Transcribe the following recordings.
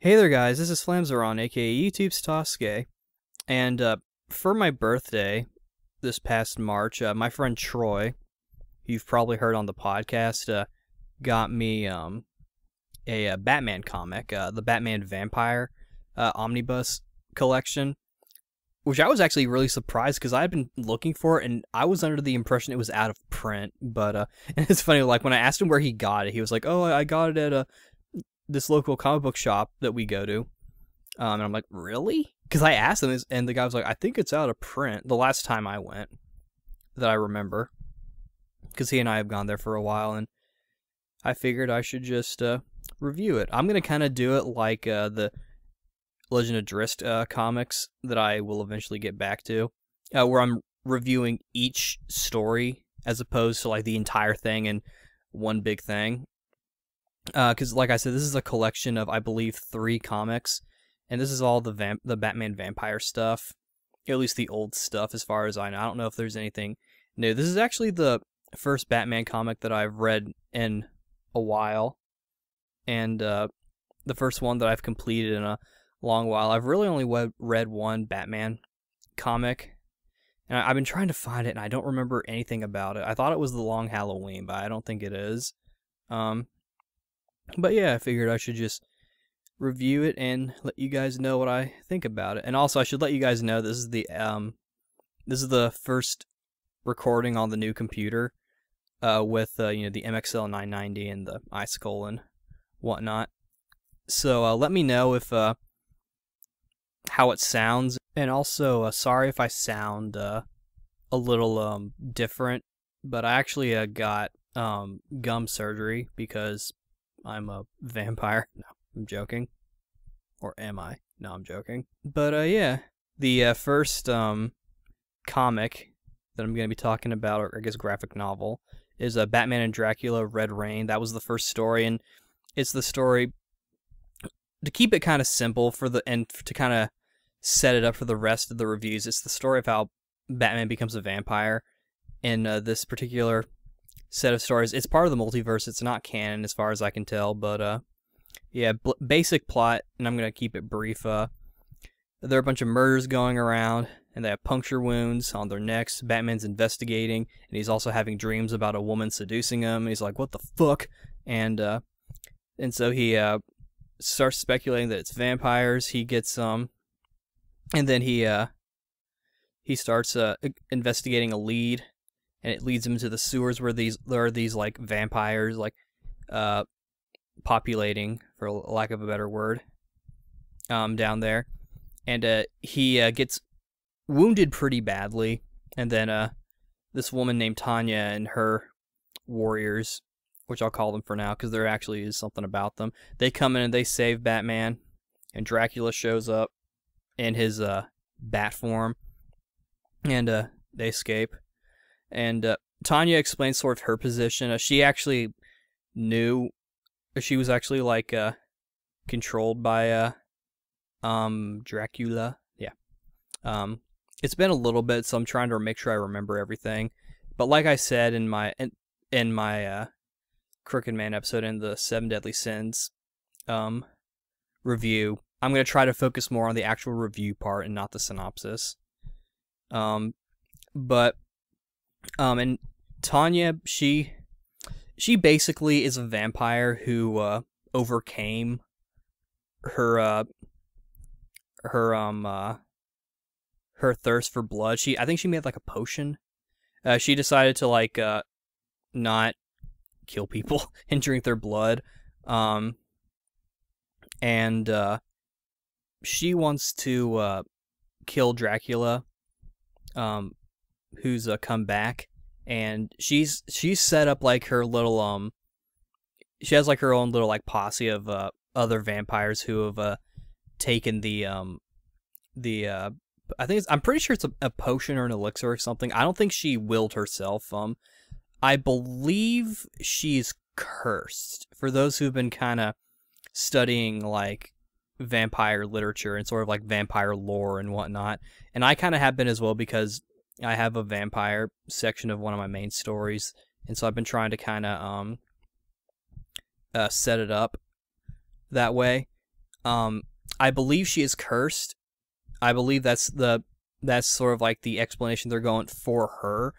Hey there guys, this is Flamzeron, aka YouTube's Tasuke, and for my birthday this past March, my friend Troy, who you've probably heard on the podcast, got me a Batman comic, the Batman Vampire Omnibus collection, which I was actually really surprised because I had been looking for it and I was under the impression it was out of print, but and it's funny, like when I asked him where he got it, he was like, oh, I got it at this local comic book shop that we go to. And I'm like, really? Because I asked him, and the guy was like, I think it's out of print the last time I went, that I remember. Because he and I have gone there for a while, and I figured I should just review it. I'm going to kind of do it like the Legend of Drizzt comics that I will eventually get back to, where I'm reviewing each story as opposed to like the entire thing in one big thing. Because, like I said, this is a collection of, I believe, 3 comics, and this is all the Batman Vampire stuff, at least the old stuff as far as I know. I don't know if there's anything new. This is actually the first Batman comic that I've read in a while, and the first one that I've completed in a long while. I've really only read one Batman comic, and I've been trying to find it, and I don't remember anything about it. I thought it was The Long Halloween, but I don't think it is. But yeah, I figured I should just review it and let you guys know what I think about it. And also, I should let you guys know this is the first recording on the new computer with you know, the MXL 990 and the Icicle and whatnot. So let me know if how it sounds, and also sorry if I sound a little different, but I actually got gum surgery because I'm a vampire. No, I'm joking. Or am I? No, I'm joking. But yeah, the first comic that I'm going to be talking about, or I guess graphic novel, is Batman and Dracula Red Rain. That was the first story, and it's the story, to keep it kind of simple and to kind of set it up for the rest of the reviews, it's the story of how Batman becomes a vampire in this particular set of stories. It's part of the multiverse. It's not canon as far as I can tell, but yeah, basic plot, and I'm gonna keep it brief. There are a bunch of murders going around, and they have puncture wounds on their necks. Batman's investigating, and he's also having dreams about a woman seducing him. He's like, "What the fuck?" And so he starts speculating that it's vampires. He gets and then he starts investigating a lead. And it leads him to the sewers where there are these like vampires, like populating, for lack of a better word, down there. And he gets wounded pretty badly. And then this woman named Tanya and her warriors, which I'll call them for now because there actually is something about them, they come in and they save Batman. And Dracula shows up in his bat form, and they escape. And Tanya explains sort of her position. She actually knew she was actually like controlled by Dracula. Yeah. It's been a little bit, so I'm trying to make sure I remember everything. But like I said in my Crooked Man episode, in the 7 Deadly Sins review, I'm gonna try to focus more on the actual review part and not the synopsis. And Tanya, she basically is a vampire who overcame her thirst for blood. I think she made like a potion. She decided to like not kill people and drink their blood. And she wants to kill Dracula, who's come back, and she's set up like her little she has like her own little like posse of other vampires who have taken I'm pretty sure it's a potion or an elixir or something. I don't think she willed herself. I believe she's cursed. For those who've been kind of studying like vampire literature and sort of like vampire lore and whatnot, and I kind of have been as well, because I have a vampire section of one of my main stories, and so I've been trying to kind of set it up that way. I believe she is cursed. I believe that's sort of like the explanation they're going for her.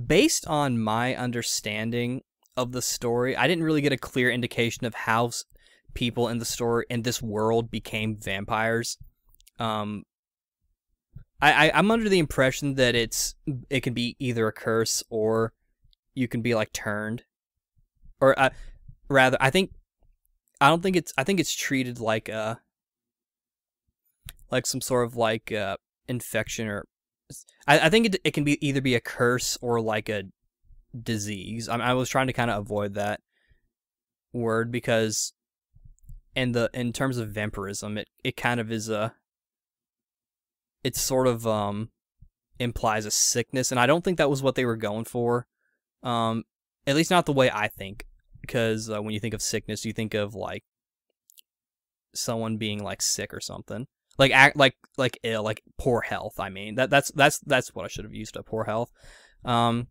Based on my understanding of the story, I didn't really get a clear indication of how people in the story in this world became vampires. I'm under the impression that it can be either a curse or you can be like turned, or rather, I think it's treated like some sort of like infection, or I think it can be either be a curse or like a disease. I was trying to kind of avoid that word because in terms of vampirism, it kind of is it sort of implies a sickness, and I don't think that was what they were going for. At least not the way I think, because when you think of sickness, you think of like someone being like sick or something, like ill, like poor health. I mean that's what I should have used, poor health. So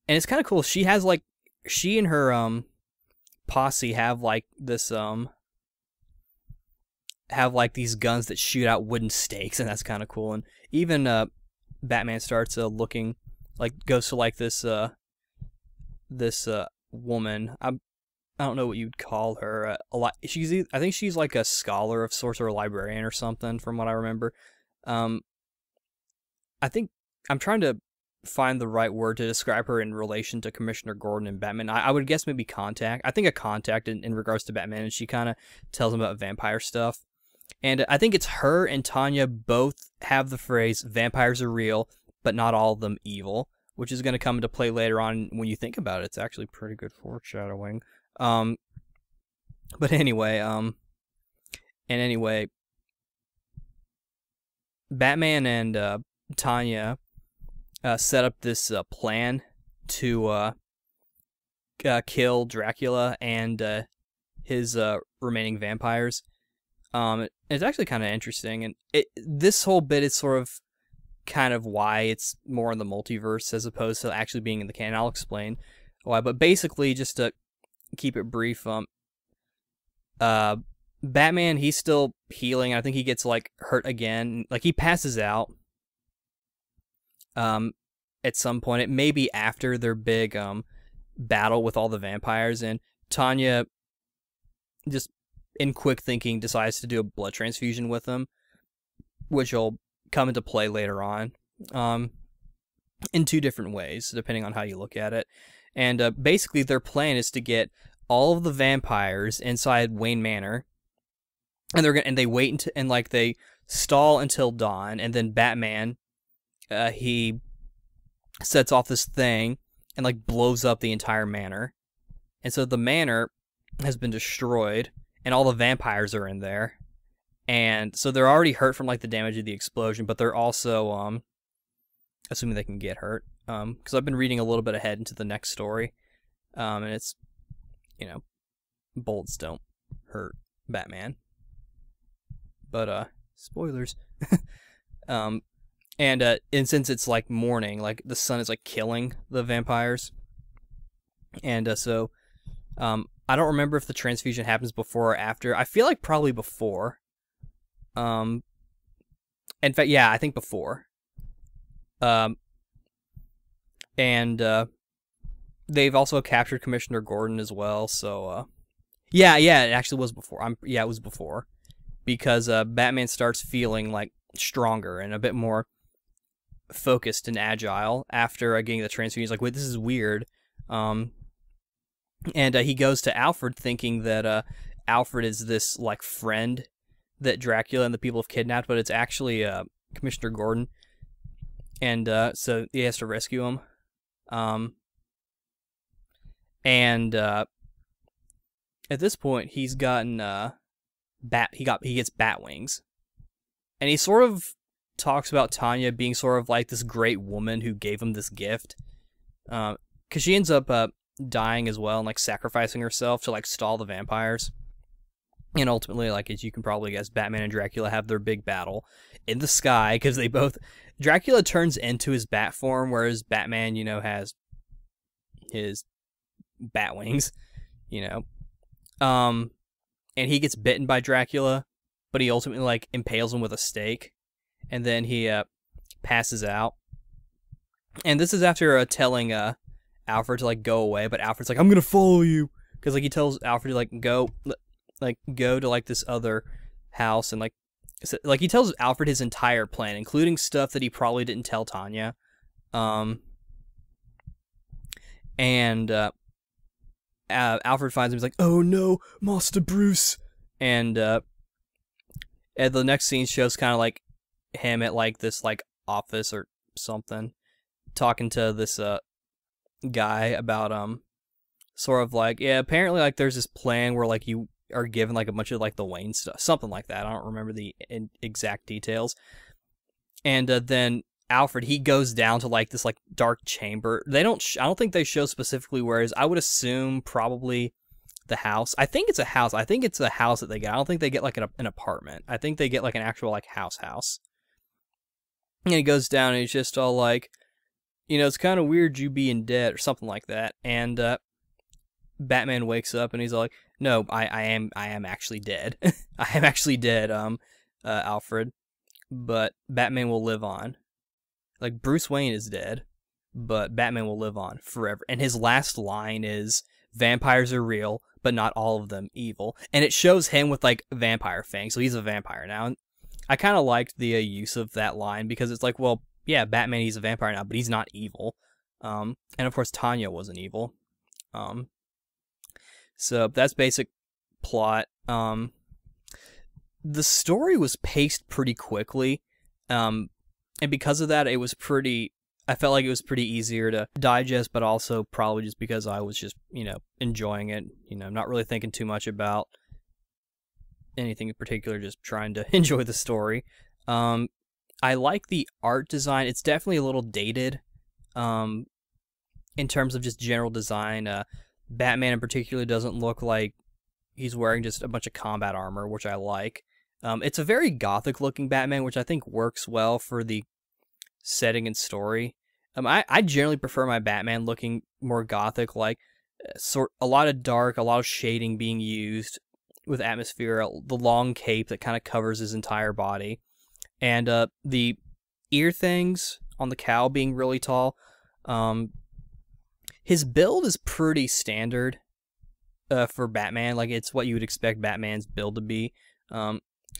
it's kind of cool. She has like she and her posse have like this have like these guns that shoot out wooden stakes, and that's kind of cool. And even Batman starts looking, like goes to like this woman. I don't know what you'd call her. I think she's like a scholar of sorts, or a librarian or something, from what I remember. I think I'm trying to find the right word to describe her in relation to Commissioner Gordon and Batman. I would guess maybe contact. I think a contact in regards to Batman, and she kind of tells him about vampire stuff. And I think it's her and Tanya both have the phrase, vampires are real, but not all of them evil, which is going to come into play later on. When you think about it, it's actually pretty good foreshadowing. But anyway, Batman and Tanya set up this plan to kill Dracula and his remaining vampires. It's actually kind of interesting, and this whole bit is sort of kind of why it's more in the multiverse as opposed to actually being in the canon. I'll explain why, but basically, just to keep it brief, Batman, he's still healing. I think he gets like hurt again, like he passes out at some point. It may be after their big battle with all the vampires, and Tanya, just in quick thinking, decides to do a blood transfusion with him, which will come into play later on, in two different ways, depending on how you look at it. And basically, their plan is to get all of the vampires inside Wayne Manor, and they wait and like they stall until dawn, and then Batman, he sets off this thing and like blows up the entire manor, and so the manor has been destroyed, and all the vampires are in there, and so they're already hurt from like the damage of the explosion, but they're also assuming they can get hurt, because I've been reading a little bit ahead into the next story, and it's, bullets don't hurt Batman, but spoilers. And since it's like morning, like the sun is like killing the vampires, and so I don't remember if the transfusion happens before or after. I feel like probably before. In fact, yeah, I think before. And they've also captured Commissioner Gordon as well. So yeah, it actually was before. It was before, because Batman starts feeling like stronger and a bit more focused and agile after getting the transfusion. He's like, wait, this is weird. And he goes to Alfred, thinking that Alfred is this like friend that Dracula and the people have kidnapped, but it's actually Commissioner Gordon, and so he has to rescue him. And at this point, he's gotten he gets bat wings, and he sort of talks about Tanya being sort of like this great woman who gave him this gift, because she ends up dying as well, and like sacrificing herself to like stall the vampires. And ultimately, like, as you can probably guess, Batman and Dracula have their big battle in the sky, because they both, Dracula turns into his bat form, whereas Batman, has his bat wings, and he gets bitten by Dracula, but he ultimately like impales him with a stake, and then he passes out. And this is after telling Alfred to like go away, but Alfred's like, I'm gonna follow you, because like he tells Alfred to like go to like this other house, and like he tells Alfred his entire plan, including stuff that he probably didn't tell Tanya. And Alfred finds him. He's like, "Oh no, Master Bruce!" And the next scene shows kind of like him at like this like office or something, talking to this guy about sort of like, yeah, apparently like there's this plan where like you are given like a bunch of like the Wayne stuff, something like that. I don't remember the exact details. And then Alfred, he goes down to like this like dark chamber. I don't think they show specifically where it is. I would assume probably the house. I think it's a house. I think it's a house that they get. I don't think they get like an apartment. I think they get like an actual like house. And he goes down and he's just all like, you know, it's kind of weird you being dead or something like that. And Batman wakes up and he's all like, no, I am actually dead. I am actually dead, Alfred. But Batman will live on. Like, Bruce Wayne is dead, but Batman will live on forever. And his last line is, vampires are real, but not all of them evil. And it shows him with, like, vampire fangs, so he's a vampire now. And I kind of liked the use of that line, because it's like, well, yeah, Batman, he's a vampire now, but he's not evil. And, of course, Tanya wasn't evil. So that's basic plot. The story was paced pretty quickly. And because of that, I felt like it was pretty easier to digest, but also probably just because I was just, you know, enjoying it, you know, not really thinking too much about anything in particular, just trying to enjoy the story. I like the art design. It's definitely a little dated, in terms of just general design. Batman in particular doesn't look like he's wearing just a bunch of combat armor, which I like. It's a very gothic looking Batman, which I think works well for the setting and story. I generally prefer my Batman looking more gothic, like a lot of dark, a lot of shading being used with atmosphere, the long cape that kind of covers his entire body, and the ear things on the cowl being really tall. His build is pretty standard for Batman, like it's what you would expect Batman's build to be.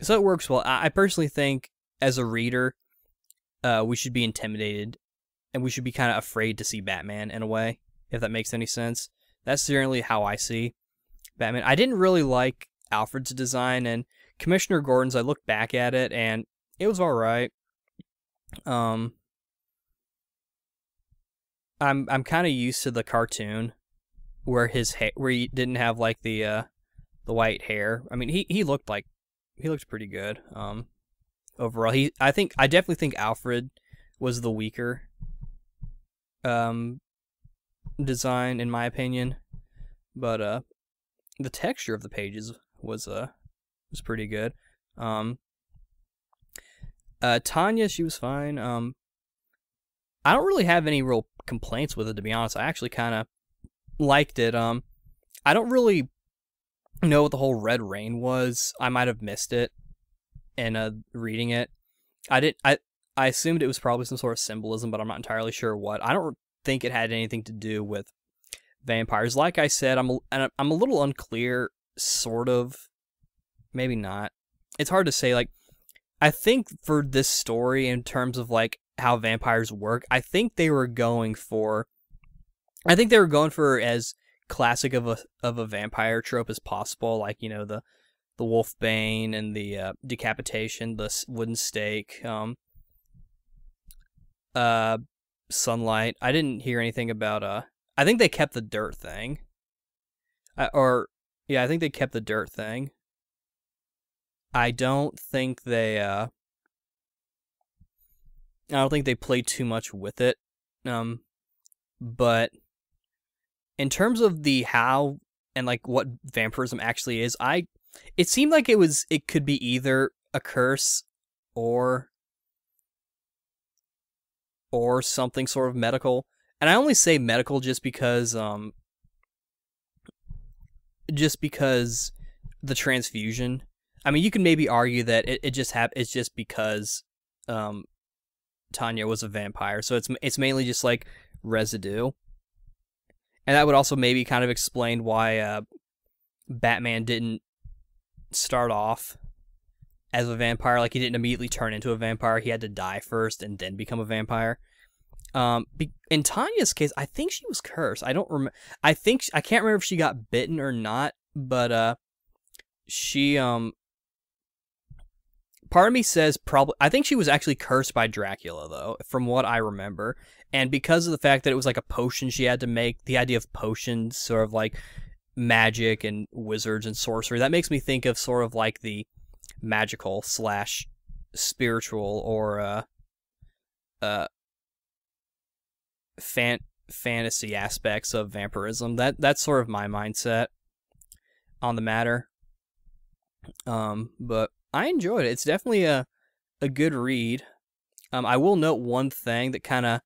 So it works well. I personally think, as a reader, we should be intimidated, and we should be kind of afraid to see Batman in a way, if that makes any sense. That's generally how I see Batman. I didn't really like Alfred's design, and Commissioner Gordon's, I looked back at it, and it was alright. I'm kind of used to the cartoon, where where he didn't have like the white hair. I mean, he looked pretty good. Overall, I definitely think Alfred was the weaker design, in my opinion. But the texture of the pages was pretty good. Tanya, she was fine. I don't really have any real complaints with it, to be honest. I actually kind of liked it. I don't really know what the whole Red Rain was. I might have missed it in reading it. I assumed it was probably some sort of symbolism, but I'm not entirely sure what. I don't think it had anything to do with vampires. Like I said, I'm a little unclear, sort of. Maybe not. It's hard to say. Like, I think for this story, in terms of like how vampires work, I think they were going for as classic of a vampire trope as possible, like, you know, the Wolfbane and the decapitation, the wooden stake, sunlight. I didn't hear anything about I think they kept the dirt thing. I think they kept the dirt thing. I don't think they played too much with it. But in terms of the how and like what vampirism actually is, it seemed like it could be either a curse or something sort of medical. And I only say medical just because the transfusion. I mean, you can maybe argue that it's just because Tanya was a vampire, so it's mainly just like residue, and that would also maybe kind of explain why Batman didn't start off as a vampire. Like, he didn't immediately turn into a vampire. He had to die first and then become a vampire. In Tanya's case, I think she was cursed. I don't remember. I can't remember if she got bitten or not, but she part of me says probably. I think she was actually cursed by Dracula, though, from what I remember. And because of the fact that it was like a potion she had to make, the idea of potions, sort of like magic and wizards and sorcery, that makes me think of sort of like the magical / spiritual or fantasy aspects of vampirism. That's sort of my mindset on the matter. But I enjoyed it. It's definitely a good read. I will note one thing that kind of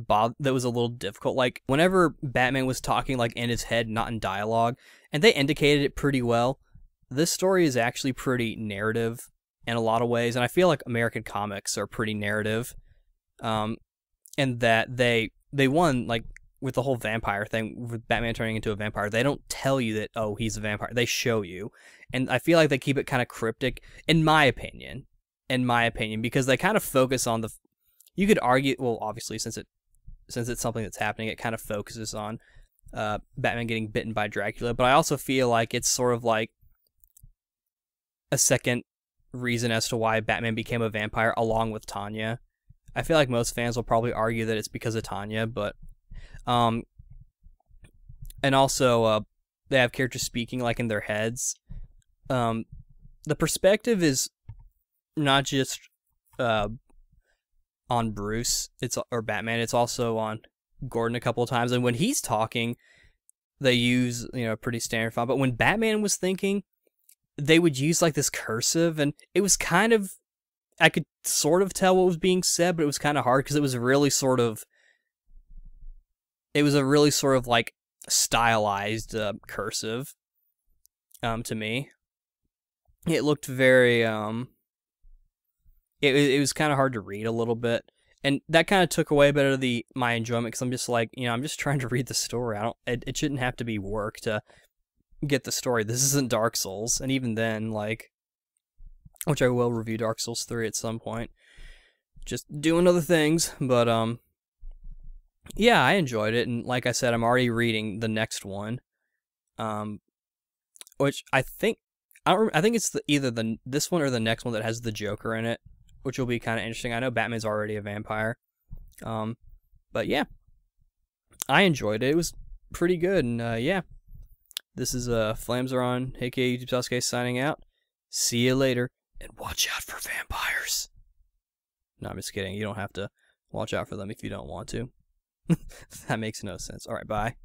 that was a little difficult. Like, whenever Batman was talking like in his head, not in dialogue, and they indicated it pretty well, this story is actually pretty narrative in a lot of ways, and I feel like American comics are pretty narrative. And that they won, like, with the whole vampire thing, with Batman turning into a vampire, they don't tell you that, oh, he's a vampire. They show you. And I feel like they keep it kind of cryptic, in my opinion, because they kind of focus on you could argue, well, obviously, since it's something that's happening, it kind of focuses on Batman getting bitten by Dracula, but I also feel like it's sort of like a second reason as to why Batman became a vampire along with Tanya. I feel like most fans will probably argue that it's because of Tanya, but and also they have characters speaking like in their heads. The perspective is not just on Bruce, or Batman, it's also on Gordon a couple of times, and when he's talking, they use, pretty standard font, but when Batman was thinking, they would use like this cursive, and it was kind of, I could sort of tell what was being said, but it was kind of hard because it was a really sort of like stylized cursive to me. It looked very it was kind of hard to read a little bit, and that kind of took away a bit of my enjoyment, because I'm just like, I'm just trying to read the story. It shouldn't have to be work to get the story. This isn't Dark Souls, and even then, like, which I will review Dark Souls 3 at some point, just doing other things, but yeah, I enjoyed it, and like I said, I'm already reading the next one, which I think it's either this one or the next one that has the Joker in it, which will be kind of interesting. I know Batman's already a vampire, but yeah, I enjoyed it. It was pretty good, and yeah, this is Flames are on, aka YouTube Tasuke, signing out. See you later, and watch out for vampires. No, I'm just kidding. You don't have to watch out for them if you don't want to. That makes no sense. All right, bye.